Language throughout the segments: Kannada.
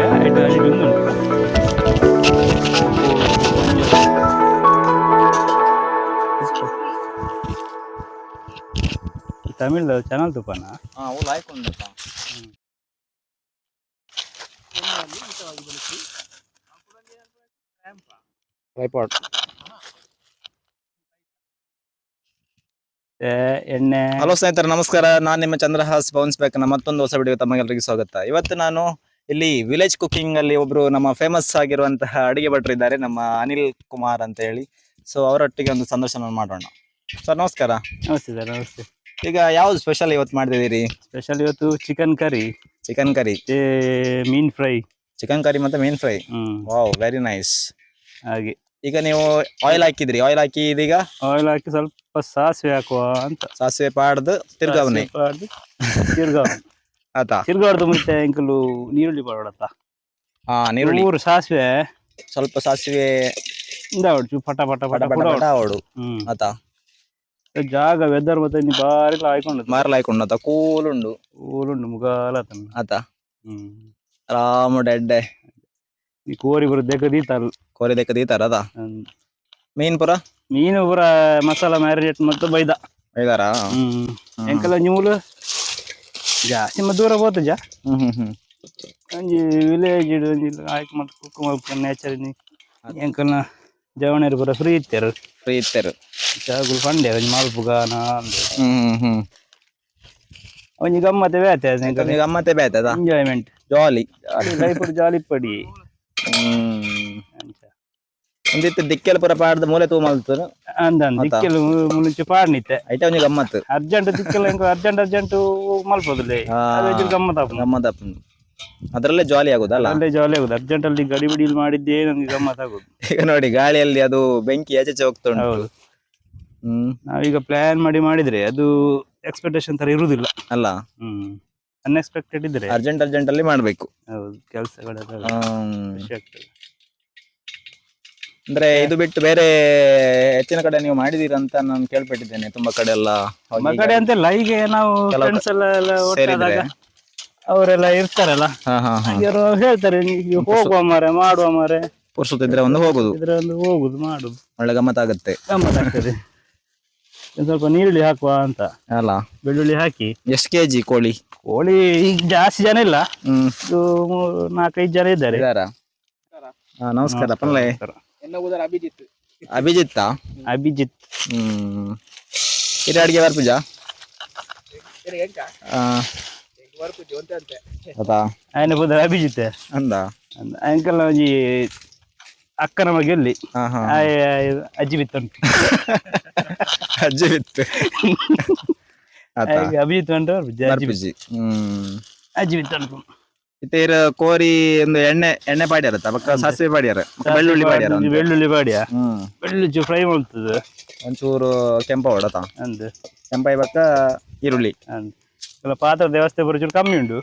ಐಟು ಐಟು ಉಂಟು ತಮಿಳ್ ಚಾನಲ್ ತುಪ್ಪನ ಟ್ರೈಪಾಡ್ ಎಣ್ಣೆ. ಹಲೋ ಸ್ನೇಹಿತರೆ ನಮಸ್ಕಾರ, ನಾನು ನಿಮ್ಮ ಚಂದ್ರಹಾಸ್ ಬೌನ್ಸ್ ಬ್ಯಾಕ್ ನ ಮತ್ತೊಂದು ಹೊಸ ವಿಡಿಯೋ ತಮಗೆಲ್ಲರಿಗೂ ಸ್ವಾಗತ. ಇವತ್ತು ನಾನು ಇಲ್ಲಿ ವಿಲೇಜ್ ಕುಕಿಂಗ್ ಅಲ್ಲಿ ಒಬ್ರು ನಮ್ಮ ಫೇಮಸ್ ಆಗಿರುವಂತಹ ಅಡಿಗೆ ಭಟ್ರು ಇದ್ದಾರೆ, ನಮ್ಮ ಅನಿಲ್ ಕುಮಾರ್ ಅಂತ ಹೇಳಿ. ಸೊ ಅವರೊಟ್ಟಿಗೆ ಒಂದು ಸಂದರ್ಶನ ಮಾಡೋಣ. ಸರ್ ನಮಸ್ಕಾರ. ನಮಸ್ತೆ ಸರ್, ನಮಸ್ತೆ. ಈಗ ಯಾವ್ದು ಸ್ಪೆಷಲ್ ಇವತ್ತು ಮಾಡಿದಿರಿ? ಸ್ಪೆಷಲ್ ಇವತ್ತು ಚಿಕನ್ ಕರಿ. ಚಿಕನ್ ಕರಿ, ಮೀನ್ ಫ್ರೈ. ಚಿಕನ್ ಕರಿ ಮತ್ತೆ ಮೀನ್ ಫ್ರೈ. Wow, very nice. ಹಾಗೆ ಈಗ ನೀವು ಆಯಿಲ್ ಹಾಕಿದ್ರಿ, ಆಯಿಲ್ ಹಾಕಿ ಇದೀಗ ಆಯಿಲ್ ಹಾಕಿ ಸ್ವಲ್ಪ ಸಾಸಿವೆ ಹಾಕುವ ಅಂತ. ಸಾಸಿವೆ ಪಾಡ್ದು ತಿರ್ಗಾವನೆ ತಿರ್ಗಾವನೆ ಆತಾ ತಿರ್ಗಾಡ್ದು ಮುಂಚೆ ಎಂಕಲು ನೀರುಳ್ಳಿ ಪಾಡತ್ತ. ನೀರುಳ್ಳಿ, ಮೂರು ಸಾಸಿವೆ, ಸ್ವಲ್ಪ ಸಾಸಿವೆ ಇಂದಾವಡು ಪಟ ಪಟ ಪಟ ಪಟ ಆವಡು ಆತಾ. ಜಾಗ ವೆದರ್ ಮತ್ತೆ ನೀ ಬಾರಿ ಆಯ್ಕೊಂಡು ಮಾರ್ಲ ಹಾಯ್ಕೊಂಡು ಆತ ಕೂಲುಂಡು ಊರುಂಡು ಮುಗಾಲ ಆತ ಆರಾಮ ಡೆಡ್ಡೆ ಈ ಕೋರಿ ಬರ ದೀತಾರ ಕೋರಿ ದೇಕ ದೀತಾರ ಅದ. ಮೀನ್ ಪುರ ಮೀನು ಪೂರ ಮಸಾಲ ಮ್ಯಾರಿನೇಟ್ ಮತ್ತು ಬೈದಾರ. ಎಂಕಲ್ಲ ನೀವು ಜಾಸ್ತಿ ದೂರ ಹೋತಜ ಒಂಜಿ ವಿಲೇಜ್ ಆಯ್ಕೆ ಮತ್ತು ಕುಕ್ ಮಾಡ್ಕೊಂಡು ನೇಚರ್ ಎಂಕಲ್ನ ಜವಣರು ಪೂರ ಫ್ರೀ ಇತ್ತಾರೆ ಜಾಗುಲು ಪಂಡೆ ಒಂಜಿ ಮಲ್ಪುಗಾನ ಒಂಜಿ ಗಮ್ಮತ್ತೆ ಬೇತೆ ಗಮ್ಮತ್ತೆ ಬೇತದ, ಎಂಜಾಯ್ಮೆಂಟ್ ಜಾಲಿ ಲೈಫ್ ಜಾಲಿ ಪಡಿ. ಒಂದಿತ್ತು ದಿಕ್ಕೆಲ್ ಪುರ ಪಾಡ್ದು ಮೂಲೆ ತೂ ಮಲ್ತರು ಅಂದಂದು ದಿಕ್ಕೆಲು ಮುಂಚೆ ಪಾಡ್ನಿತ್ತೆ ಐಟ ಒಂಜಿ ಗಮ್ಮತ್. ಅರ್ಜೆಂಟ್ ದಿಕ್ಕೆಲ್ಲ ಅರ್ಜೆಂಟ್ ಮಲ್ಪೋದಿಲ್ಲ, ಗಮ್ಮತ್ ಅದ್ರಲ್ಲೇ ಜಾಲಿ ಆಗುದಲ್ಲ, ಅಲ್ಲೇ ಜಾಲಿ ಆಗುದು. ಅರ್ಜೆಂಟ್ ಅಲ್ಲಿ ಗಡಿಬಿಡಿಲಿ ಮಾಡಿದ್ದೇ ನಮ್ಗೆ ಗಮ್ಮತ್ ಆಗುದು. ಈಗ ನೋಡಿ ಗಾಳಿಯಲ್ಲಿ ಅದು ಬೆಂಕಿ ಆಚೆ ಹೋಗ್ತಾ ಉಂಟು. ನಾವೀಗ ಪ್ಲಾನ್ ಮಾಡಿದ್ರೆ ಅದು ಎಕ್ಸ್ಪೆಕ್ಟೇಷನ್ ತರ ಇರುವುದಿಲ್ಲ ಅಲ್ಲ. ಅನ್ಎಕ್ಸ್ಪೆಕ್ಟೆಡ್ ಇದ್ರೆ ಅರ್ಜೆಂಟ್ ಅಲ್ಲಿ ಮಾಡ್ಬೇಕು. ಹೌದು, ಕೆಲಸಗಳೆಲ್ಲ ಅಂದ್ರೆ ಇದು ಬಿಟ್ಟು ಬೇರೆ ಹೆಚ್ಚಿನ ಕಡೆ ನೀವು ಮಾಡಿದೀರ ಅಂತ ನಾನು ಕೇಳ್ಪಟ್ಟಿದ್ದೇನೆ. ತುಂಬಾ ಕಡೆ ಎಲ್ಲ ಕಡೆ ಅಂತೆಲ್ಲ ಈಗ ನಾವು ಫ್ರೆಂಡ್ಸ್ ಎಲ್ಲ ಒಟ್ಟಾದಾಗ ಅವರೆಲ್ಲ ಇರ್ತಾರಲ್ಲ, ಹೇಳ್ತಾರೆ ಹೋಗುವ ಮಾರೆ, ಮಾಡುವ ಮಾರೆ, ಪುರ್ಸುತ್ತಿದ್ರೆ ಒಂದು ಹೋಗುದು ಮಾಡುದು, ಒಳ್ಳೆ ಗಮ್ಮತ್ ಆಗುತ್ತೆ. ಸ್ವಲ್ಪ ನೀರುಳ್ಳಿ ಹಾಕುವ ಅಂತ ಅಲ್ಲ. ಬೆಳ್ಳುಳ್ಳಿ ಹಾಕಿ. ಎಷ್ಟು ಕೆಜಿ ಕೋಳಿ? ಈಗ ಜಾಸ್ತಿ ಜನ ಇಲ್ಲ, 4-5 ಜನ ಇದ್ದಾರೆ. ನಮಸ್ಕಾರ. ಪನ್ಲೆ ಅಭಿಜಿತ್ ಇದು ಅಡಿಗೆ ಬರ್ಪುಜ ఆయన పోతే అభిజిత్ అందా అంకల్ ఈ అక్కన మగెళ్ళి అజ్జివిత్ ಅಭಿಜಿತ್ ಅಂತ ಅಜ್ಜಿವಿತ್ ಅನ್ಕೊಂಡು ಇತರ ಕೋರಿ ಒಂದು ಎಣ್ಣೆ ಪಾಡ್ಯಾರ, ಸಾಸಿವೆ ಪಾಡ್ಯಾರ, ಬೆಳ್ಳುಳ್ಳಿ ಪಾಡ್ಯ ಬೆಳ್ಳುಳ್ಳಿ ಫ್ರೈ ಮಾಡ್ತದೆ. ಒಂಚೂರು ಕೆಂಪ ಹೊಡತ ಕೆಂಪ ಇವಕ್ಕ ಈರುಳ್ಳಿ ಎಲ್ಲ ಪಾತ್ರ ವ್ಯವಸ್ಥೆ ಬರೋಚೂರು ಕಮ್ಮಿ ಉಂಟು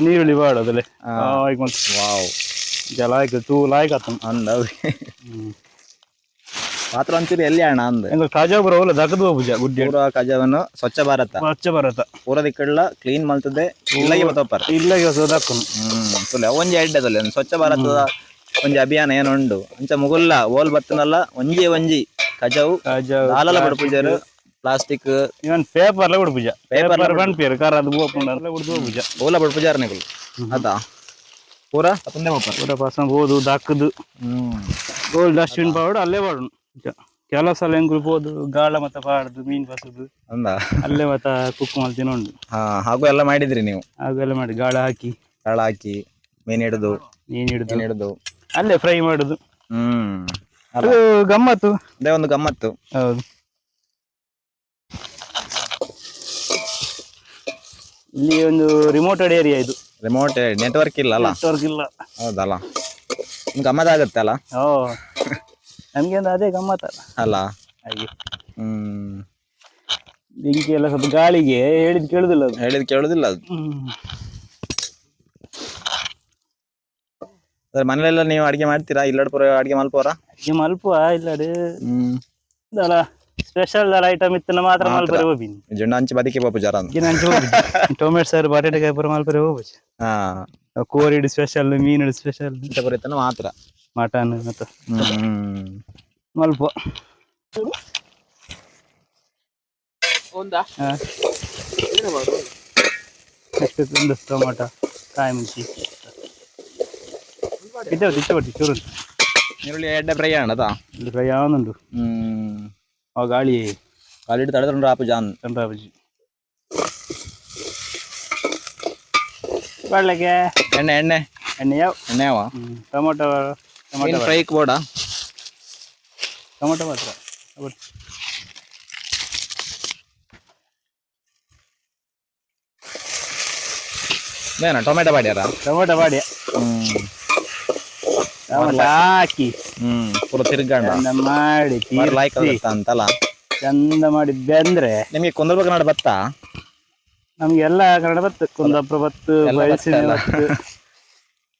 ನೀರುಳ್ಳಿ ಪಾಡೋದಲ್ಲ ಜಲ ಆಯ್ತು ತೂಲ್ ಆಯ್ಕತ್ತ ಅಂದ ಪಾತ್ರ ಒಂಚೂರು ಎಲ್ಲಿ ಅಣ್ಣ ಅಂದ ಕಾಜಾಪುರ ದಕ್ಕದ ಪೂಜ ಪೂರ ಕಾಜಾವನ್ನು ಸ್ವಚ್ಛ ಭಾರತ ಪೂರ ದಿಕ್ಕಡ್ಲ ಕ್ಲೀನ್ ಮಲ್ತದೆ ಇಲ್ಲಗೆ ತುಲೆ ಒಂಜಿ ಎಡ್ಡದಲ್ಲಿ ಸ್ವಚ್ಛ ಭಾರತದ ಒಂಜಿ ಅಭಿಯಾನ ಏನುಂಡು ಅಂಚ ಮುಗುಲ್ಲ ಓಲ್ ಬತ್ತನಲ್ಲ ಒಂಜಿ ಕಜಾವು ದಾಲಲ ಬಡ್ಪುಜರು ಪ್ಲಾಸ್ಟಿಕ್ ಇವನ್ ಪೇಪರ್ಲ ಬಡ್ಪುಜ ಪೇಪರ್ ಬಣ್ಪೇರು ಕಾರ ಅದು ಪೂಜ ಓಲ ಬಡ್ಪುಜಾರ ನಿಗುಲು ಅದ ಪೂರ ಪೂರ ಪಸಂಗ್ ಹೋದು ದಕ್ಕದು ಗೋಲ್ಡ್ ಡಸ್ಟ್ಬಿನ್ ಪಾಡು ಅಲ್ಲೇ ಪಾಡು. ಕೆಲವು ಸಲ ಹೆಂಗ್ ಹೋದು ಗಾಳ ಮತ್ತ ಪಾಡ್ದು ಮೀನ್ ಬಸದು ಅಂದ ಅಲ್ಲೇ ಮತ್ತ ಕುಕ್ ಮಾಡ್ತೀನಿ ಉಂಡು. ಹಾಗೂ ಎಲ್ಲ ಮಾಡಿದ್ರಿ ನೀವು? ಹಾಗೆಲ್ಲ ಮಾಡಿ ಗಾಳ ಹಾಕಿ ಮೀನ್ ಹಿಡಿದು ಅಲ್ಲೇ ಫ್ರೈ ಮಾಡುದು. ಅದು ಗಮ್ಮತ್ತು, ಅದೇ ಒಂದು ಗಮ್ಮತ್ತು. ಹೌದು. ಇಲ್ಲಿ ಒಂದು ರಿಮೋಟೆಡ್ ಏರಿಯಾ, ಇದು ರಿಮೋಟ್ ನೆಟ್ವರ್ಕ್ ಇಲ್ಲ. ಹೌದಲ್ಲ, ಗಮ್ಮತ್ ಆಗುತ್ತೆ ಅಲ್ಲ. ನಮ್ಗೆ ಅದೇ ಗಮ್ಮತ್ ಅಲ್ಲ ಹಾಗೆ. ಬೆಂಕಿ ಎಲ್ಲ ಸ್ವಲ್ಪ ಗಾಳಿಗೆ ಹೇಳಿದ್ ಕೇಳುದಿಲ್ಲ ಅದು. ಮನೇಲೆಲ್ಲ ನೀವು ಅಡಿಗೆ ಮಾಡ್ತೀರಾ? ಇಲ್ಲಡ್ ಪುರ ಅಡಿಗೆ ಮಲ್ಪುವ ಇಲ್ಲಡೆ ಸ್ಪೆಷಲ್ ಐಟಮ್ ಇತ್ತು ಮಾತ್ರ ಮಲ್ಪರೆ ಹೋಗ್ಬಿನಿ ಜುಂಡ ಹಂಚಿ ಬದಿಕೆ ಪಾಪು ಜರ ಟೊಮೆಟೊ ಸಾರು ಬಟಾಟೆಕಾಯಿ ಪೂರ ಮಲ್ಪರೆ ಹೋಗ್ಬೋದು. ಹಾ ಕೋರಿ ಸ್ಪೆಷಲ್, ಮೀನು ಸ್ಪೆಷಲ್ ಬರೀತಾನ ಮಾತ್ರ ಮಟನ್ ಮತ್ತು ಮಲ್ಪ ಒಂದು ಟೊಮಾಟೊ ಕಾಯಿ ಮುಂಚಿ ಇಟ್ಟಬಟ್ಟಿ ಚೂರು ಈರುಳ್ಳಿ ಎಡ್ಡೆ ಫ್ರೈ ಆಣದಾ ಇಲ್ಲಿ ಫ್ರೈ ಆವನುಂಡು. ಗಾಳಿ ಗಾಳಿ ತಡೆದ್ರೆ ಆಪು ಜಾನ್ ಚಂದ್ರಾಬಜ್ಜಿ ಬಾಡ್ಲೆಗೆ ಎಣ್ಣೆ ಎಣ್ಣೆ ಎಣ್ಣೆ ಎಣ್ಣೆ ಯಾವ ಟೊಮೊಟೊ ಫ್ರೈ ಬೋಡ ಟೊಮೊಟೊ ಮಾತ್ರ ಬೇನ ಟೊಮೆಟೊ ಬಾಡ್ಯಾರ ಟೊಮೊಟೊ ಬಾಡಿ ಟೊಮೊಟೊ ಹಾಕಿ ಪೂರ ತಿರ್ಗಂಡ ಮಾಡಿ ಲೈಕ್ ಅಂತಲ್ಲ ಚಂದ ಮಾಡಿ ಬೆಂದ್ರೆ ನಿಮಗೆ ಕುಂದರ್ಬೇಕು ನಾಡು ಬತ್ತ ನಮ್ಗೆ ಎಲ್ಲ ಕನ್ನಡ ಬತ್ತು, ಕುಂದಾಪುರ ಬತ್ತು, ಬಯಸಿನ ಬತ್ತು.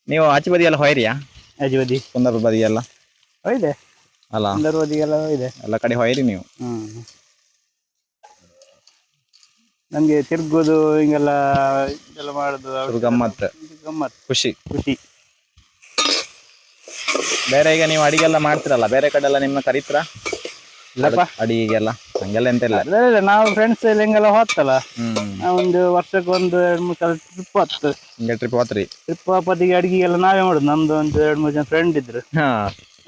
ನೀವು ಆಚೆ ಬದಿ ಎಲ್ಲ ಹೊಯ್ರಿಯಾ? ಆಚೆ ಬದಿ ಕುಂದಾಪುರ ಬದಿ ಎಲ್ಲ ಹೊಯ್ದೆ ಅಲ್ಲ, ಕುಂದಾಪುರ ಬದಿಗೆಲ್ಲ ಹೊಯ್ದೆ, ಎಲ್ಲ ಕಡೆ ಹೊಯ್ರಿ ನೀವು. ನಮ್ಗೆ ತಿರ್ಗೋದು ಹಿಂಗೆಲ್ಲ ಇದೆಲ್ಲ ಮಾಡುದು ಗಮ್ಮತ್ ಗಮ್ಮತ್ ಖುಷಿ ಖುಷಿ. ಬೇರೆ ಈಗ ನೀವು ಅಡಿಗೆಲ್ಲ ಮಾಡ್ತಿರಲ್ಲ, ಬೇರೆ ಕಡೆ ಎಲ್ಲ ನಿಮ್ಮನ್ನ ಕರೀತ್ರ ಇಲ್ಲಪ್ಪ ಅಡಿಗೆಲ್ಲ? ಹಂಗೆಲ್ಲ ಎಂತ ಇಲ್ಲ, ನಾವು ಫ್ರೆಂಡ್ಸ್ ಎಲ್ಲ ಹಿಂಗೆಲ್ಲ ಹೋಗ್ತಲ್ಲ, ನಾವೊಂದು ವರ್ಷಕ್ಕೆ ಒಂದು 2-3 ಸಲ ಟ್ರಿಪ್ ಹೋಗ್ತು. ಹಿಂಗೆ ಟ್ರಿಪ್ ಹೋತ್ರಿ? ಟ್ರಿಪ್ ಹೋಗೋದಿಗೆ ಅಡಿಗೆಲ್ಲ ನಾವೇ ಮಾಡುದು. ನಮ್ದು ಒಂದು 2-3 ಜನ ಫ್ರೆಂಡ್ ಇದ್ರು,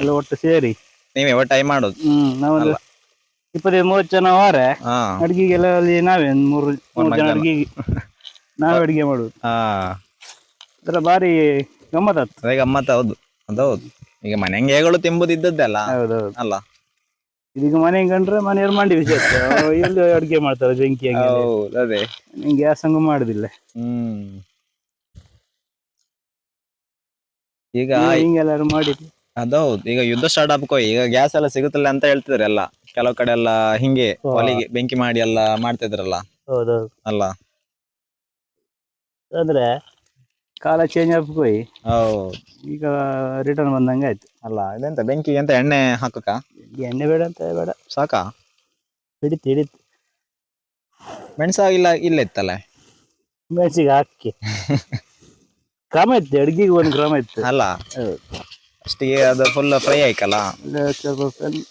ಎಲ್ಲ ಒಟ್ಟು ಸೇರಿ ನೀವೇ ಒಟ್ಟಾಗಿ ಮಾಡೋದು. ನಾವೊಂದು 20-30 ಜನ ಹೋರೆ ಅಡಿಗೆಗೆಲ್ಲ ಅಲ್ಲಿ ನಾವೇ 3 ಜನ ಅಡಿಗೆಗೆ ನಾವೇ ಅಡಿಗೆ ಮಾಡುದು. ಅದರ ಬಾರಿ ಗಮ್ಮತ್. ಅದೇ ಗಮ್ಮತ್. ಹೌದು ಅದೌದು. ಈಗ ಮನೆ ಹೇಗಳು ತಿಂಬುದು ಇದ್ದದ್ದಲ್ಲ. ಹೌದೌದು ಅಲ್ಲ. ಇದೀಗ ಮನೆ ಕಂಡ್ರೆ ಮನೆಯವ್ರು ಮಾಡಿ ವಿಷಯ ಎಲ್ಲಿ ಅಡಿಗೆ ಮಾಡ್ತಾರೆ ಬೆಂಕಿ ಅದೇ ಗ್ಯಾಸ್ ಹಂಗ ಮಾಡುದಿಲ್ಲ. ಈಗ ಹಿಂಗೆಲ್ಲಾರು ಮಾಡಿ ಅದೌದು. ಈಗ ಯುದ್ಧ ಸ್ಟಾರ್ಟ್ ಆಗ್ಕೋ, ಈಗ ಗ್ಯಾಸ್ ಎಲ್ಲ ಸಿಗುತ್ತಿಲ್ಲ ಅಂತ ಹೇಳ್ತಿದ್ರು ಎಲ್ಲ. ಕೆಲವು ಕಡೆ ಎಲ್ಲ ಹಿಂಗೆ ಹೊಲಿಗೆ ಬೆಂಕಿ ಮಾಡಿ ಎಲ್ಲ ಮಾಡ್ತಿದ್ರಲ್ಲ. ಹೌದೌದು ಅಲ್ಲ, ಅಂದ್ರೆ ಕಾಲ ಚೇಂಜ್ ಆಗ್ಕೋಯಿ ಈಗ ರಿಟರ್ನ್ ಬಂದಂಗೆ ಆಯ್ತು. ಅಲ್ಲ, ಇದೆಂತ ಬೆಂಕಿ ಎಂತ ಎಣ್ಣೆ ಹಾಕಕ್ಕ? ಎಣ್ಣೆ ಬೇಡ ಅಂತ ಬೇಡ, ಸಾಕಾ? ಹಿಡಿತು ಮೆಣಸಾಗಿಲ್ಲ ಇಲ್ಲ ಇತ್ತಲ್ಲ, ಮೆಣಸಿಗೆ ಹಾಕಿ ಕ್ರಮ ಇತ್ತು, ಅಡ್ಗಿಗೆ ಒಂದು ಕ್ರಮ ಇತ್ತು. ಅಲ್ಲ ಅಷ್ಟಿಗೆ ಅದು ಫುಲ್ ಫ್ರೈ ಆಯ್ಕಲ್ಲ, ಸ್ವಲ್ಪ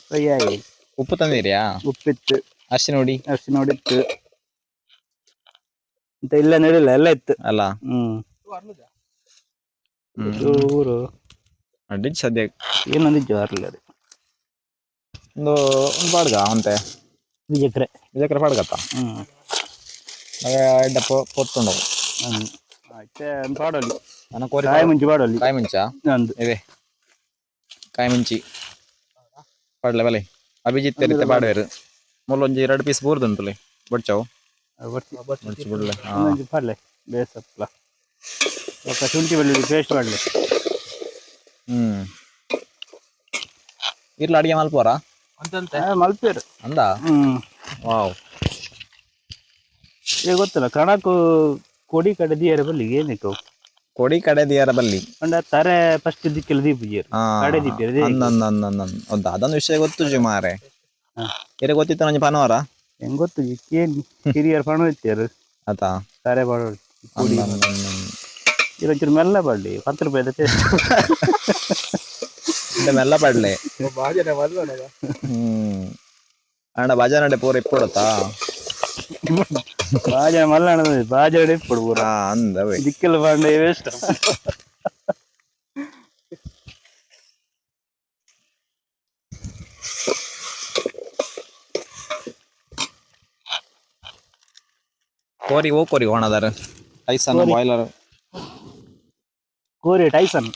ಫ್ರೈ ಆಗಿ. ಉಪ್ಪು ತಂದಿರಿಯಾ? ಉಪ್ಪಿತ್ತು, ಅರ್ಶಿ ನೋಡಿತ್ತು ಅಂತ ಇಲ್ಲ ನಡಿಲ್ಲ, ಎಲ್ಲ ಇತ್ತು ಅಲ್ಲ. ಊರು ಅಡ್ಡಿಜ್ ಸದ್ಯ ಏನೊಂದಿದ್ದು ಅರ್ಲಿ ಅದು ಒಂದು ಬಾಡ್ಗ ಅಂತೆ ವಿಜಯಕ್ರೆ ಬಾಡ್ಗತ್ತ ಎಡ್ಡ ಪೊತ್ತುಂಡು ಆಯ್ತೆ ಪಾಡಲ್ಲಿ ಕಾಯಿ ಮುಂಚಿ ಪಾಡಲ್ಲಿ ಕಾಯಿ ಮುಂಚ ಇವೆ ಕಾಯಿ ಮುಂಚಿ ಪಾಡ್ಲೆ ಬಲೆ ಅಭಿಜಿತ್ ತೆರಿತೆ ಪಾಡುವೆರು ಮುಲ್ಲೊಂಜಿ 2 ಪೀಸ್ ಬೂರ್ದುಂಟುಲೆ ಬಡ್ಚಾವು ಬಿಡ್ಲೆ ಪಾಡ್ಲೆ ಬೇಸಪ್ಲ ಶುಂಠಿ ಬೆಳ್ಳುಳ್ಳಿ ಪೇಸ್ಟ್ ಮಾಡಲಿ. ಇರ್ಲ ಅಡಿಗೆ ಮಲ್ಪೋರ ಮಲ್ಪೇರು ಅಂದ. ವಾವ್, ಈಗ ಗೊತ್ತಲ್ಲ ಕಣಕು ಕೊಡಿ ಕಡೆ ದಿಯರ ಬಲ್ಲಿಗೆ ಏನಿತ್ತು, ಕೊಡಿ ಕಡೆ ದಿಯರ ಬಲ್ಲಿ ತಾರೆ ಫಸ್ಟ್ ದಿಕ್ಕೆಲ್ಲ ದೀಪಿಯರು ಕಡೆ ದೀಪಿಯರು. ಹೌದಾ, ಅದೊಂದು ವಿಷಯ ಗೊತ್ತು ಜಿ ಮಾರೆ. ಇರ ಗೊತ್ತಿತ್ತು ನಂಜಿ ಪನವರ ಹೆಂಗ್ ಗೊತ್ತು ಏನ್ ಹಿರಿಯರ್ ಪಣ ಇತ್ತಾರು ಆತಾ ತಾರೆ ಬಾಡ ಇರೊಂಚೂರು ಮೆಲ್ಲ ಪಡ್ಲಿ 10 ರೂಪಾಯಿ ಮೆಲ್ಲ ಪಡ್ಲೆ ಅಣ್ಣ ಬಾಜಾನಡೆ ಪೂರ ಇಪ್ಪೊಡತಾ ಬಾಜ ಮಲ್ಲ ಬಾಜಡೆ ಇಪ್ಪೊಡು ಪೂರ ಅಂದವೆ ದಿಕ್ಕೆಲ್ಲ ಪಾಂಡೆ ವೇಸ್ಟ್. ಕೋರಿ ಕೋರಿ ಹೋಣದಾರ ಟೈಸನ್ ಬಾಯ್ಲರ್ ಕೋರಿ ಟೈಸನ್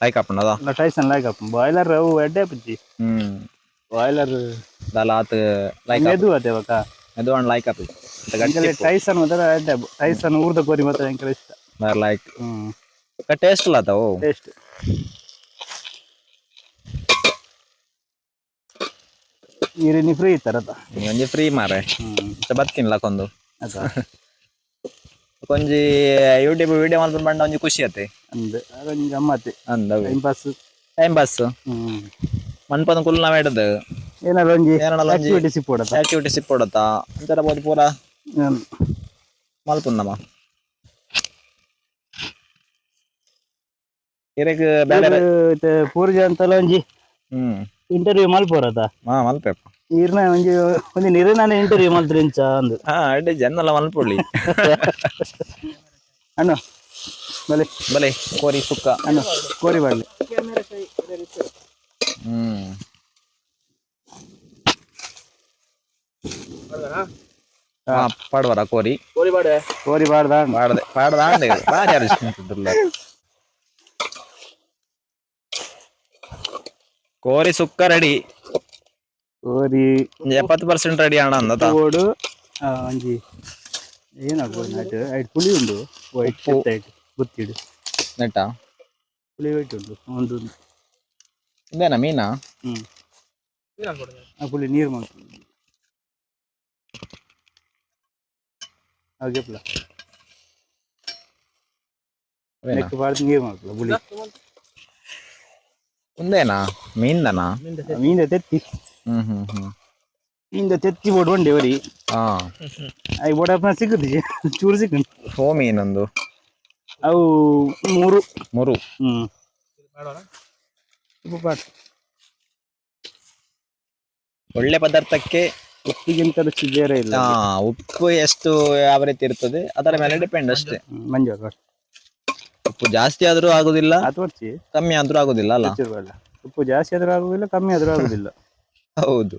ಲೈಕ್ ಹಾಪಣ್ಣದ ಟೈಸನ್ ಲೈಕ್ ಹಾಪ ಬಾಯ್ಲರ್ ಅವು ಎಡ್ಡೆ ಪುಜ್ಜಿ ಬಾಯ್ಲರ್ ದಾಲಾತ್ ಲೈಕ್ ಮೆದು ಅದೇವಕ ಮೆದು ಅಣ್ಣ ಲೈಕ್ ಹಾಪಿ ಟೈಸನ್ ಮಾತ್ರ ಎಡ್ಡೆ ಟೈಸನ್ ಊರ್ದ ಕೋರಿ ಮಾತ್ರ ಹೆಂಗೆ ಇಷ್ಟ ಲೈಕ್ ಟೇಸ್ಟ್ ಇಲ್ಲ ಅವು ಟೇಸ್ಟ್. ನೀರಿನಿ ಫ್ರೀ ಇತ್ತಾರದ ಒಂಜಿ ಫ್ರೀ ಮಾರೆ ಬದುಕಿನ್ಲಕ್ಕೊಂದು ಕೊಂಜಿ ಯೂಟ್ಯೂಬ್ ವಿಡಿಯೋ ಮಾಡ್ಕೊಂಡು ಬಂಡ ಒಂಜಿ ಖುಷಿ ಆತೆ ಗಮ್ಮತ್ತೆ ಅಂದ ಟೈಮ್ ಪಾಸ್ ಮನ್ಪದ ಕುಲ್ ನಾವ್ ಹಿಡ್ದು ಏನಾರ ಒಂಜಿ ಏನಲ್ಲ ಒಂಜಿ ಆಕ್ಟಿವಿಟೀಸ್ ಇಪ್ಪೋಡತ್ತ ಆಕ್ಟಿವಿಟೀಸ್ ಇಪ್ಪೊಡತ್ತ ಅಂತರ ಬೋದು ಪೂರ ಮಲ್ಪುನ್ನಮ ಇರೆಗ್ ಬೇರೆ ಪೂರ್ಜೆ ಅಂತಲ್ಲ ಒಂಜಿ ಇಂಟರ್ವ್ಯೂ ಮಲ್ಪೋರತ ಮಲ್ಪೆಪ್ಪ ನೀರ್ನ ಒಂಜಿ ಒಂಜಿ ನಿರನಾನೆ ಇಂಟರ್ವ್ಯೂ ಮಲ್ತ್ರಿ ಇಂಚ ಅಂದು ಅಡ್ಡೆ ಜನ್ನಲ್ಲ ಮಲ್ಪೊಳ್ಳಿ ಅಣ್ಣ ಬಲೆ ಬಲೆ ಕೋರಿ ಸುಕ್ಕ ಅಣ್ಣ ಕೋರಿ ಬಾಡ್ಲಿ ಪಾಡ್ವಾರ ಕೋರಿ ಕೋರಿ ಬಾಡ್ದ ಪಾಡ್ದಾಂಡೆ ಬಾರಿ ಅರಿಶಿಲ್ಲ ಕೋರಿ ಸುಕ್ಕ ರೆಡಿ ಕೋರಿ 70% ರೆಡಿ ಆಣ ಅಂದತ ಓಡು ಒಂಜಿ ಏನಾಗ್ಬೋದು ಐಟ್ ಪುಳಿ ಉಂಡು ವೈಟ್ ಗೊತ್ತಿಡು ನೆಟ್ಟ ಪುಳಿ ವೈಟ್ ಉಂಡು ಒಂದು ಇದೇನಾ ಮೀನಾ ಪುಳಿ ನೀರು ಮಾಡ್ಕೊಂಡು ಹಾಗೆಪ್ಲ ನೆಕ್ ಬಾಡ್ದು ನೀರು ಮಾಡ್ಕೊಳ್ಳ ಪುಳಿ ಒಂದೇನಾ ಮೀನ್ದನಾ ಮೀನಿಂದ ತೆತ್ತಿ ಮೀನಿಂದ ತೆತ್ತಿ ಬೋಡು ಒಂಡೆ ಅವರಿ ಐ ಬೋಡಪ್ಪ ಸಿಕ್ಕುದು ಚೂರು ಸಿಕ್ಕುದು ಹೋ ಮೀನೊಂದು ಅವು ಮೂರು ಒಳ್ಳೆ ಪದಾರ್ಥಕ್ಕೆ ಉಪ್ಪಿಗಿಂತ ರುಚಿ ಬೇರೆ ಇಲ್ಲ ಉಪ್ಪು ಎಷ್ಟು ಯಾವ ರೀತಿ ಇರ್ತದೆ ಅದರ ಮೇಲೆ ಡಿಪೆಂಡ್ ಅಷ್ಟೇ ಮಂಜು ಉಪ್ಪು ಜಾಸ್ತಿ ಆದ್ರೂ ಆಗುದಿಲ್ಲ ತೋರ್ಸಿ ಕಮ್ಮಿ ಆದ್ರೂ ಆಗುದಿಲ್ಲ ಅಲ್ಲ ಉಪ್ಪು ಜಾಸ್ತಿ ಆದ್ರೂ ಆಗುದಿಲ್ಲ ಕಮ್ಮಿ ಆದ್ರೂ ಆಗುದಿಲ್ಲ ಹೌದು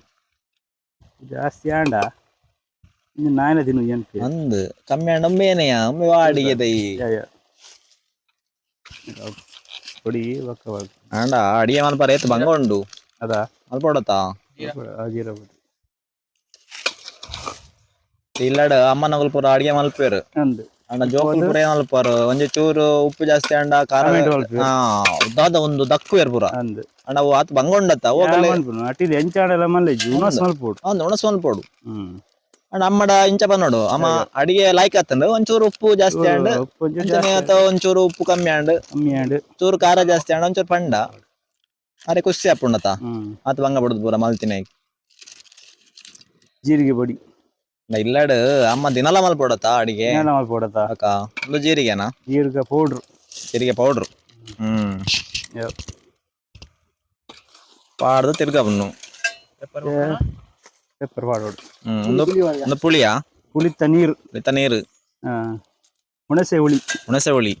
ಜಾಸ್ತಿ ಆಂಡ ಇನ್ನು ನಾನೇ ತಿನ್ನು ಎಂತ ಅಂದು ಕಮ್ಮಿ ಆಂಡ ಒಮ್ಮೆನೆಯ ಒಮ್ಮೆ ವಾಡಿಗೆ ದೈ పొడి ಆಂಡ ಅಡಿಗೆ ಮಲ್ಪ ರೇತ್ ಬಂಗ ಉಂಡು ಅದಾ ಮಲ್ಪೊಡತ ಆಗಿರಬಹುದು ಇಲ್ಲಡ ಅಮ್ಮನಗಲ್ ಪೂರ ಅಡಿಗೆ ಮಲ್ಪೇರು ಅಂಡ ಜೋಕುಲ್ ಪೂರ ಏನ್ ಮಲ್ಪಾರು ಒಂಜಿ ಚೂರು ಉಪ್ಪು ಜಾಸ್ತಿ ಆಂಡ ಖಾರ ದಾದ ಒಂದು ದಕ್ಕು ಏರ್ ಪೂರ ಅಂಡ ಅವು ಆತ್ ಬಂಗ ಉಂಡತ್ತ ಅಟ್ಟಿದ ಎಂಚಾಡೆಲ್ಲ ಮಲ್ಲೆಜಿ ಉಣಸ್ ಮಲ್ಪೋಡು ಉಣಸ್ ಮಲ್ಪೋಡು ಅಂಡ ಅಮ್ಮಡ ಇಂಚ ಬಂದೋಡು ಅಮ್ಮ ಅಡಿಗೆ ಲಾಯ್ಕ್ ಆತಂಡು ಒಂಚೂರು ಉಪ್ಪು ಜಾಸ್ತಿ ಆಂಡ್ ಅಥವಾ ಒಂಚೂರು ಉಪ್ಪು ಕಮ್ಮಿ ಆಂಡ್ ಚೂರು ಖಾರ ಜಾಸ್ತಿ ಆಂಡ್ ಒಂಚೂರು ಪಂಡ ಅರೆ ಖುಷಿ ಆಪುಂಡತ ಆತ ಬಂಗ ಬಿಡುದು ಪೂರ ಮಲ್ತಿನ ಜೀರಿಗೆ ಪೊಡಿ ಇಲ್ಲಡ್ ಅಮ್ಮ ದಿನಲ ಮಲ್ಪೊಡತ ಅಡಿಗೆ ಮಲ್ಪೊಡತ ಒಂದು ಜೀರಿಗೆನಾ ಜೀರಿಗೆ ಪೌಡ್ರು ಪಾಡ್ದು ತಿರ್ಗ ಬನ್ನು ಪೆಪ್ಪರ್ ಪಾಡೋಡು ಒಂದು ಪುಳಿಯಾ ಪುಳಿತ ನೀರು ಹುಣಸೆ ಹುಳಿ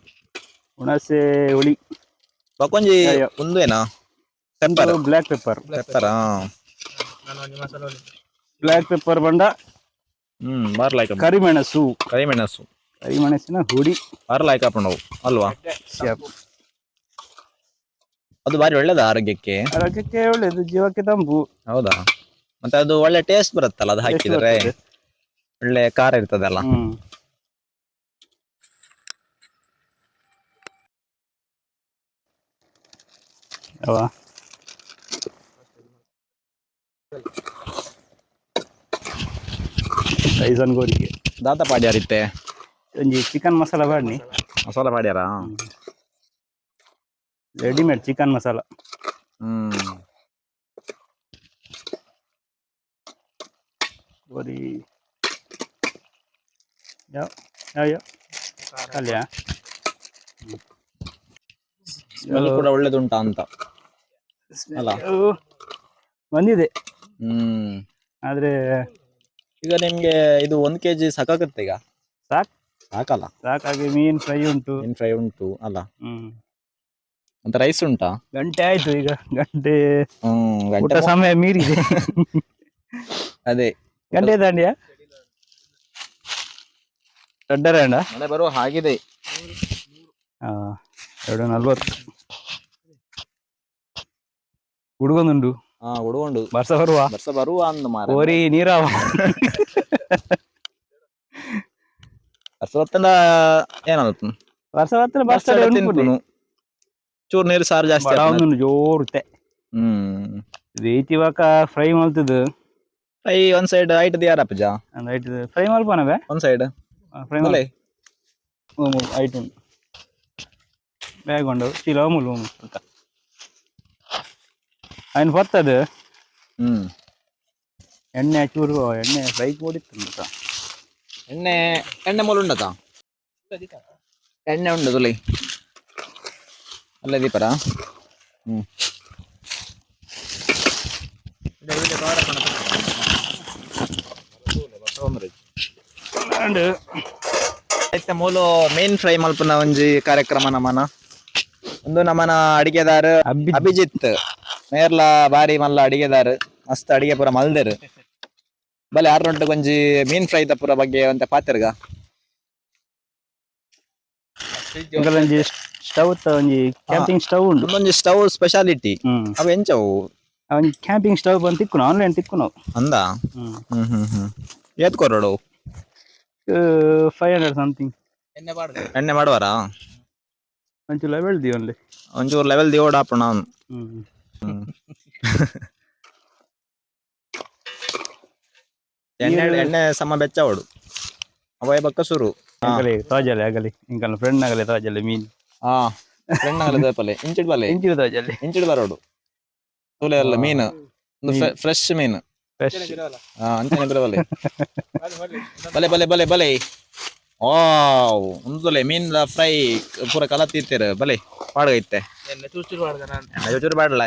ಬಕೊಂಜಿ ಒಂದೇನಾ pepper black pepper black pepper ಬಂಡ ಬಾರ್ಲಾಯ್ಕ ಕರಿಮೆಣಸಿನ ಹುಡಿ ಬಾರ್ಲಾಯ್ಕ ಹಾಕೊಂಡವು ಅಲ್ವಾ ಅದು ಬಾರಿ ಒಳ್ಳೇದ ಆರೋಗ್ಯಕ್ಕೆ ಒಳ್ಳೇದು ಜೀವಕ್ಕೆ ತಂಪು ಹೌದಾ ಮತ್ತೆ ಅದು ಒಳ್ಳೆ ಟೇಸ್ಟ್ ಬರುತ್ತಲ್ಲ ಅದು ಹಾಕಿದ್ರೆ ಒಳ್ಳೆ ಖಾರ ಇರ್ತದಲ್ಲ ರೈಸನ್ ಗೋರಿಗೆ ದಾತ ಪಾಡ್ಯಾರಿತ್ತೆ ಒಂಜಿ ಚಿಕನ್ ಮಸಾಲ ಪಾಡ್ನಿ ಮಸಾಲ ಪಾಡ್ಯಾರ ರೆಡಿಮೇಡ್ ಚಿಕನ್ ಮಸಾಲ ಗೋರಿ ಅಲ್ಲಿಯಾ ಸ್ಮೆಲ್ ಕೂಡ ಒಳ್ಳೇದುಂಟಾ ಅಂತ ಅಲ್ಲ ಬಂದಿದೆ ಆದ್ರೆ ಈಗ ನಿಮ್ಗೆ ಇದು 1 kg ಸಾಕಾಗುತ್ತೆ ಈಗ ಸಾಕಲ್ಲ ಸಾಕಾಗಿ ಮೀನ್ ಫ್ರೈ ಉಂಟು ಅಲ್ಲ ಮತ್ತೆ ರೈಸ್ ಉಂಟಾ ಗಂಟೆ ಆಯ್ತು ಈಗ ಗಂಟೆ ಊಟ ಸಮಯ ಮೀರಿದೆ ಅದೇ ಗಂಟೆ ದಾಂಡಿಯಾ ದೊಡ್ಡರ ಮಳೆ ಬರುವ ಹಾಗಿದೆ 2:40 ಹುಡುಗನುಂಡು ಹುಡುಗೊಂಡು ವರ್ಷ ಬರುವ ಅಂದ ಮಾರ ಓರಿ ನೀರಾವ ವರ್ಷ ಹೊತ್ತನ ಏನಾಗುತ್ತೆ ವರ್ಷ ಹೊತ್ತನ ಬರ್ತದೆ ಚೂರು ನೀರು ಸಾರು ಜಾಸ್ತಿ ಜೋರುತ್ತೆ ರೀತಿ ವಾಕ ಫ್ರೈ ಮಾಡ್ತಿದ್ದು ಫ್ರೈ ಒಂದ್ ಸೈಡ್ ಐಟ್ ಯಾರಪ್ಪ ಫ್ರೈ ಮಲ್ಪನವೇ ಒಂದ್ ಸೈಡ್ ಫ್ರೈ ಮಾಡಿ ಐಟು ಬ್ಯಾಗ್ ಉಂಡು ಚೀಲ ಮುಲು ఆయన పోతుంది ಎಣ್ಣೆ ಚೂರು ಎಣ್ಣೆ ಫ್ರೈ ಕೊಡಿತ್ತು ಅಂತ. ಎಣ್ಣೆ ಎಣ್ಣೆ ಮೂಲ ಉಂಡತ ಎಣ್ಣೆ ಉಂಡು ತುಳಿ ಅಲ್ಲೇ ದೀಪರ. ಹ್ಮ್ ಆಯ್ತ ಮೂಲು ಮೇನ್ ಫ್ರೈ ಮಲ್ಪನ ಒಂಜಿ ಕಾರ್ಯಕ್ರಮ ನಮನ ಒಂದು ನಮನ ಅಡಿಗೆದಾರ ಅಭಿಜಿತ್ ಮೇರ್ಲ ಬಾರಿ ಮಲ್ಲ ಅಡಿಗೆದಾರ ಮಸ್ತ್ ಅಡಿಗೆ ಪೂರ ಮಲ್ದೇರು ಬಲೆ ಆರ್ನೊಟ್ಟು ಒಂಜಿ ಮೀನ್ ಫ್ರೈ ದ ಪೂರ ಬಗ್ಗೆ ಅಂತ ಪಾತಿರ್ಗ ಒಂಜಿ ಸ್ಟವ್ ಒಂಜಿ ಕ್ಯಾಂಪಿಂಗ್ ಸ್ಟವ್ ಉಂಡು. ಒಂದೊಂಜಿ ಸ್ಟವ್ ಸ್ಪೆಷಾಲಿಟಿ ಅವು ಎಂಚವು ಅವನ್ ಕ್ಯಾಂಪಿಂಗ್ ಸ್ಟವ್ ಬಂದು ತಿಕ್ಕು ಆನ್ಲೈನ್ ತಿಕ್ಕು ನಾವು ಅಂದ. ಏತ್ ಕೊರೋಡು 500 ಸಮಥಿಂಗ್. ಎಣ್ಣೆ ಮಾಡುವಾರ ಒಂಚೂರು ಲೆವೆಲ್ ದಿ ಓನ್ಲಿ ಒಂಚೂರು ಲೆವೆಲ್ ದಿಯೋಡ್ ಆಪಣ ಅವನು. ಎಣ್ಣೆ ಸಮ ಬೆಚ್ಚವಡು ಅವಯ ಬಕ್ಕ ಸುರು ತಾಜಲೆ ಆಗಲಿ ಇಂಕಲ್ ಫ್ರೆಂಡ್ ಆಗಲಿ ತಾಜಲೆ ಮೀನ್ ಫ್ರೆಂಡ್ ಆಗಲಿ ಪಲ್ಲೆ ಇಂಚಿಡ್ ಬಲ್ಲೆ ಇಂಚಿಡು ತಾಜಲೆ ಇಂಚಿಡ್ ಬರೋಡು ತೂಲೆ ಅಲ್ಲ ಮೀನು ಒಂದು ಫ್ರೆಶ್ ಮೀನು ಫ್ರೆಶ್ ಅಂಚನೆ ಬರಬಲ್ಲೆ ಬಲೆ ಬಲೆ ಬಲೆ ಬಲೆ ವಾವ್ ಒಂದುಲೆ ಮೀನ್ ಫ್ರೈ ಪೂರ ಕಲ ತೀರ್ತೀರ ಬಲೆ ಪಾಡ್ಗೈತೆ ಚೂರು ಬಾಡಲ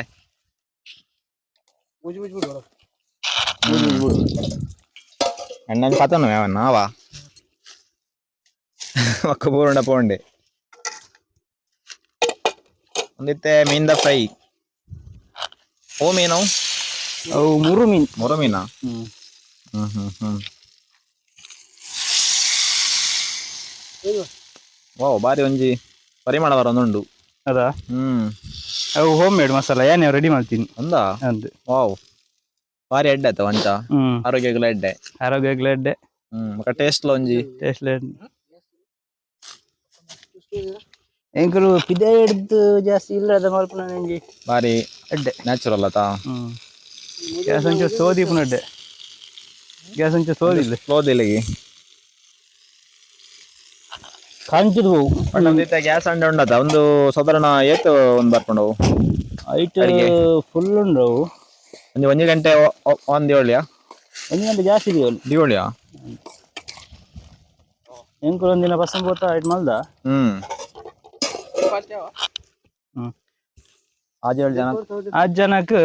ಎಣ್ಣೆ ಪತನು ಯಾವನ್ನ ಅವ ಒಕ್ಕ ಪೂರ್ಣ ಪೋಂಡೆ ಒಂದಿತ್ತೆ ಮೀನ್ದ ಫ್ರೈ ಓ ಮೀನು ಅವು ಮೂರು ಮೀನಾ ವಾವ್ ಬಾರಿ ಒಂಜಿ ಪರಿಮಳ ಬರೋದುಂಡು ಅದಾ. ಅವು ಹೋಮ್ ಮೇಡ್ ಮಸಾಲ ಏನೇ ರೆಡಿ ಮಾಡ್ತೀನಿ ಅಂದ. ವಾವ್ ಬಾರಿ ಎಡ್ಡೆ ಆಯ್ತಾ ವಂಚ ಆರೋಗ್ಯಗಳ ಎಡ್ಡೆ ಎಡ್ಡೆ ಟೇಸ್ಟ್ ಒಂಜಿ ಟೇಸ್ಟ್ ಎಂಕಲು ಪಿದೆ ಹಿಡ್ದು ಜಾಸ್ತಿ ಇಲ್ಲದ ಮಲ್ಪನ ನಂಗೆ ಬಾರಿ ಎಡ್ಡೆ ನ್ಯಾಚುರಲ್ ಆತಾ. ಗ್ಯಾಸ್ ಒಂಚೂರು ಸೋದಿ ಪುನಡ್ಡೆ ಗ್ಯಾಸ್ ಒಂಚೂರು ಸೋದಿಲ್ಲ ಸ್ಲೋದಿಲ್ಲಿಗೆ ಕಾಂಚಿದು ಗ್ಯಾಸ್ ಅಂಡೆ ಉಂಡತ ಒಂದು ಸಾಧಾರಣ ಏತು ಒಂದು ಬರ್ಕೊಂಡು ಐಟ್ ಫುಲ್ ಉಂಡು ಒಂಜಿ ಗಂಟೆ ಒಂದು ಏಳ್ಯಾ ಒಂದು ಗಂಟೆ ಜಾಸ್ತಿ ದಿವಳಿಯಾ ಎಂಕುಲು ಒಂದಿನ ಬಸ್ಸನ್ ಹೋತ ಐಟ್ ಮಲ್ದ. ಆಜ್ ಜನಕ್ಕೆ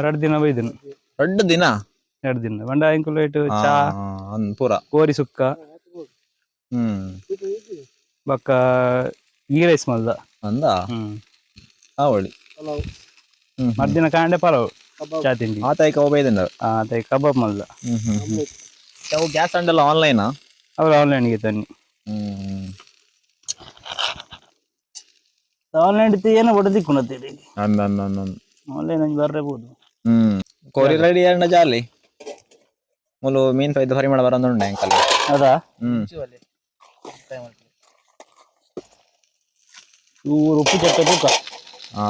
2 ದಿನ ಬೈದನು 2 ದಿನ ಬಂಡ ಎಂಕುಲು ಐಟು ಚಾ ಪೂರ ಕೋರಿ ಸುಕ್ಕ ಬಕ್ಕ ಗೀ ರೈಸ್ ಮಲ್ದ ಅಂದ ಅವಳಿ ಮರ್ದಿನ ಕಾಂಡೆ ಪಲಾವ್ ಚಾ ತಿಂಡಿ ಆತಾಯ್ಕ ಒಬೈದಿಂದ ಆತಾಯ್ ಕಬಾಬ್ ಮಲ್ದ. ಗ್ಯಾಸ್ ಅಂಡೆಲ್ಲ ಆನ್ಲೈನಾ ಅವ್ರು ಆನ್ಲೈನ್ಗೆ ತನ್ನಿ ಆನ್ಲೈನ್ ಏನೋ ಹೊಡೆದಿಕ್ಕೊಂಡತ್ತೀರಿ ಆನ್ಲೈನ್ ಹಂಗೆ ಬರ್ಬೋದು. ಕೋರಿ ರೆಡಿ ಅಂಡ ಜಾಲಿ ಮುಲು ಮೀನ್ ಫ್ರೈ ಪರಿಮಳ ಬರೋದುಂಡ ಅಂಕಲ್ ಅದಾ. ಇವ್ರು ಉಪ್ಪು ಚಟ್ಟೆ ತೂಕ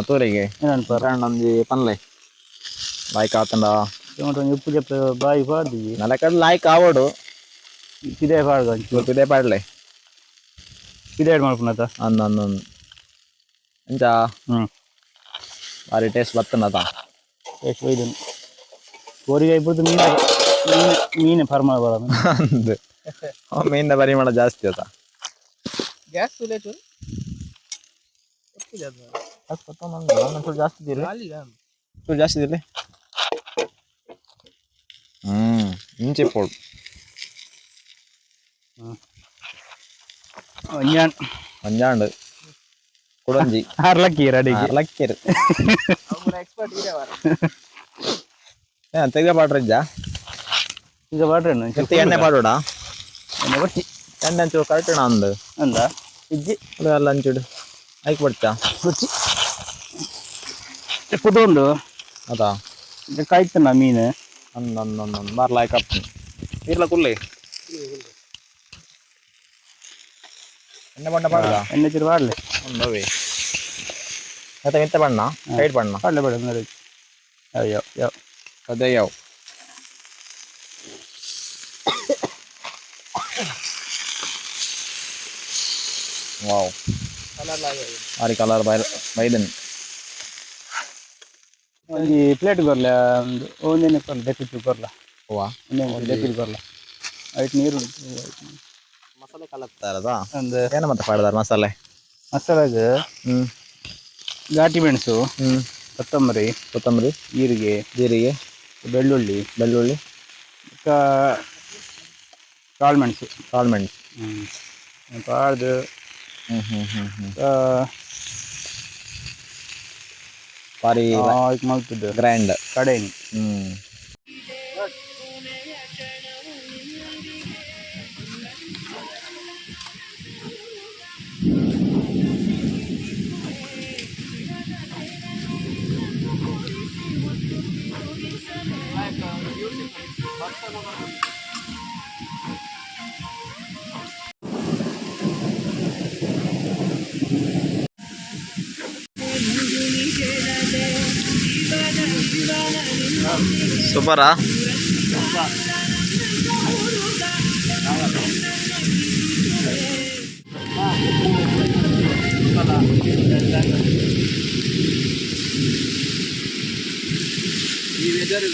ತೋರಿಗೆ ಒಂಜಿ ಪನ್ಲೆ ಲಾಯ್ಕ್ ಆತಂಡ ಉಪ್ಪು ಚಪ್ಪೆ ಬಾಯಿ ಪಾಡ್ದಿ ನಲಕಡ್ ಲಾಯ್ಕ್ ಆವಡು ಪಿದೆ ಪಾಡ್ಗ ಪಿದೆ ಪಾಡ್ಲೆ ಪಿದೆ ಮಾಡ್ಕೊಳತ ಅಂದ್ ಎಂಚ ಬಾರಿ ಟೇಸ್ಟ್ ಬರ್ತನತ ಟೇಸ್ಟ್ ಒಯ್ದನು ಕೋರಿಗೆ ಇಬ್ಬರದು ಮೀನೆ ಪರಿಮಳ ಬರೋದು ಅಂದ್ ಮೀನಿನ ಪರಿಮಳ ಜಾಸ್ತಿ ಆತ ಗ್ಯಾಸ್ ಜಾಸ್ತಿ ಇದಿಲ್ಲ ಇಂಚೆ ಪೋಡು ಒಂಜಾಂಡ್ ಕುಡಂಜಿ 6 ಲಕ್ಕಿ ರೆಡಿ ಲಕ್ಕಿರು ತೆಗೆ ಪಾಡ್ರಜ್ಜ ಈಗ ಪಾಡ್ರೆ ಎಣ್ಣೆ ಪಾಡೋಡ ಎಣ್ಣೆ ಬರ್ತಿ ಎಣ್ಣೆ ಹಂಚು ಕರೆಕ್ಟಣ ಅಂದ ಇಜ್ಜಿ ಅಲ್ಲ ಹಂಚುಡು ಆಯ್ಕೆ ಬಿಡ್ತಾ ರುಚಿ ಪುಟೊಂದು ಅದಾ ಕಾಯ್ತನ ಮೀನು ಅಂದ್ ಮಾರ್ಲಾಯ್ಕ ನೀರ್ಲ ಕುಲ್ಲಿ ಎಣ್ಣೆ ಬಣ್ಣ ಪಾಡ ಎಣ್ಣೆ ಚೂರು ಮಾಡಲಿ ಒಂದವೇ ಮತ್ತೆ ಮಿತ್ತ ಬಣ್ಣ ಸೈಡ್ ಬಣ್ಣ ಪಾಡಲೆ ಬೇಡ ನೋಡಿ ಯಾವ ಅದೇ ಯಾವ ವಾವ್ ಭಾರಿ ಕಲರ್ ಬೈದನ್ ಒಂಜಿ ಪ್ಲೇಟ್ ಕೊರ್ಲ ಒಂದು ಒಂದೇನೆ ಕೊರ್ಲ ದೆಕ್ಕಿಟ್ಟು ಕೊರ್ಲ ವಾ ಒಂದೇನೆ ದೆಕ್ಕಿಟ್ಟು ಕೊರ್ಲ ಐಟ್ ನೀರು ಉಂಟು ಮಸಾಲೆ ಕಲತ್ತಾರದಾ ಒಂದು ಏನು ಮತ್ತೆ ಪಾಡ್ದಾರ ಮಸಾಲೆ ಮಸಾಲಾಗ ಘಾಟಿ ಮೆಣಸು ಕೊತ್ತಂಬರಿ ಜೀರಿಗೆ ಬೆಳ್ಳುಳ್ಳಿ ಕಾಳು ಮೆಣಸು ಪಾಡ್ದು ಬಾರಿ ಮಲ್ತದ್ದು ಗ್ರ್ಯಾಂಡ್ ಕಡೆನಿ ಸೂಪರಾ ಈ ವೆದರ್